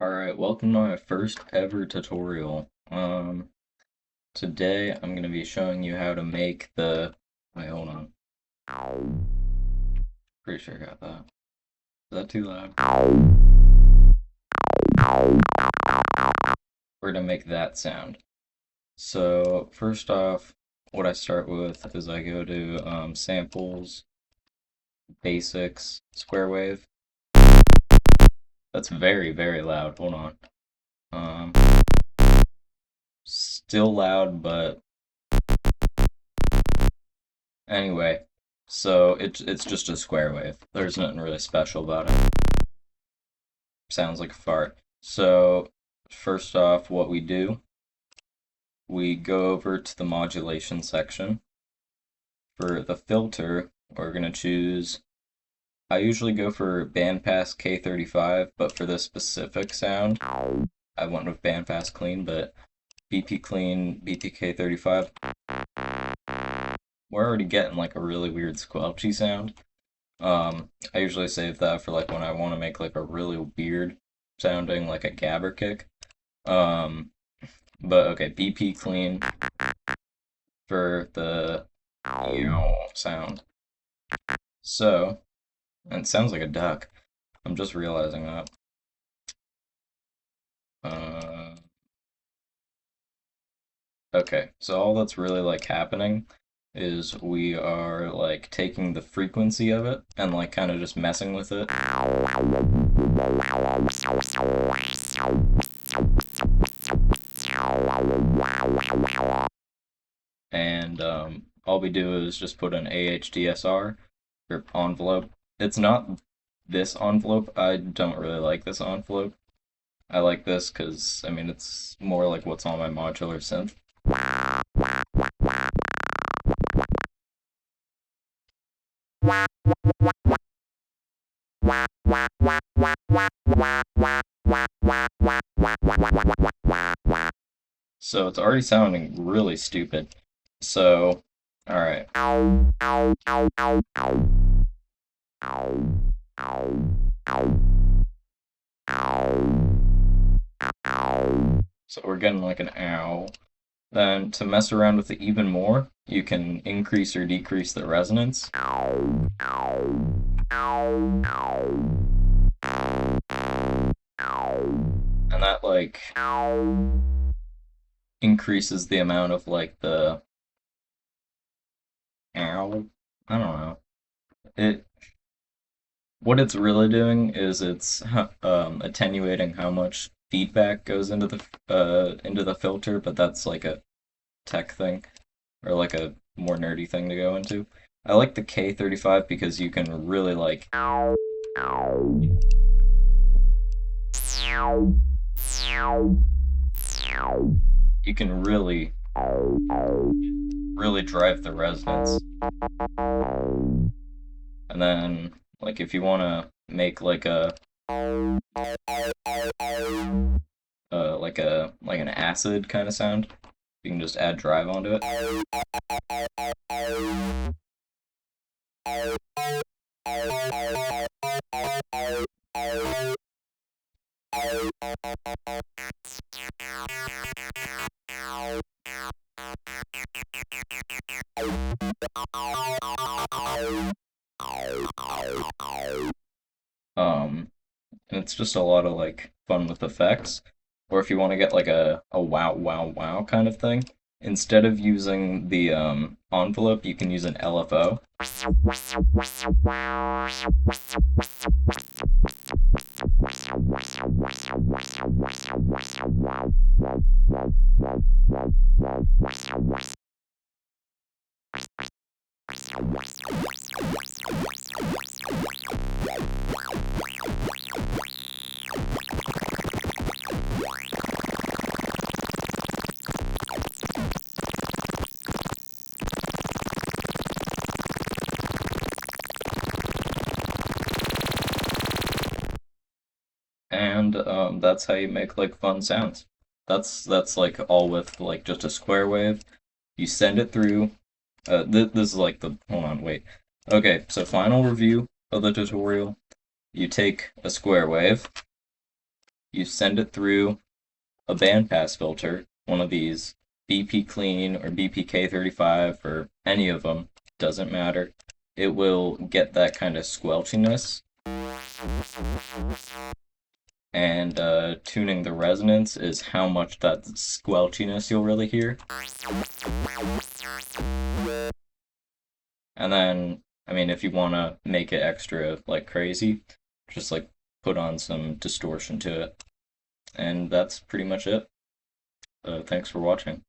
Alright, welcome to my first ever tutorial. Today I'm going to be showing you how to make the... Wait, hold on. Pretty sure I got that. Is that too loud? We're going to make that sound. So, first off, what I start with is I go to Samples, Basics, Square Wave. That's very, very loud. Hold on. Um, Still loud, but anyway, so it's just a square wave. There's nothing really special about it. Sounds like a fart. So first off, what we do, we go over to the modulation section. For the filter, we're gonna choose. I usually go for bandpass K35, but for this specific sound, I went with bandpass clean, but BP clean, BP K35. We're already getting like a really weird squelchy sound. I usually save that for like when I want to make like a really weird sounding like a gabber kick. Um, but okay, BP clean for the sound. So, and it sounds like a duck. I'm just realizing that. Uh, okay, so all that's really like happening is we are like taking the frequency of it and like kind of just messing with it. And all we do is just put an AHDSR or envelope. It's not this envelope. I don't really like this envelope. I like this because, I mean, it's more like what's on my modular synth. So it's already sounding really stupid. So, alright. So we're getting like an ow. Then to mess around with it even more, you can increase or decrease the resonance. And that like increases the amount of like the ow. I don't know. It what it's really doing is it's attenuating how much feedback goes into the filter, but that's like a tech thing or like a more nerdy thing to go into. I like the K35 because you can really like you can really drive the resonance. And then like if you want to make like a like an acid kind of sound, you can just add drive onto it. And it's just a lot of like fun with effects. Or if you want to get like a wow wow wow kind of thing, instead of using the envelope, you can use an LFO. And that's how you make like fun sounds. That's like all with like just a square wave. You send it through. This is like the hold on wait. Okay, so final review of the tutorial. You take a square wave, you send it through a bandpass filter, one of these, BP Clean or BPK35 or any of them, doesn't matter. It will get that kind of squelchiness, and tuning the resonance is how much that squelchiness you'll really hear. And then, I mean, if you want to make it extra like crazy, just like put on some distortion to it. And that's pretty much it. Thanks for watching.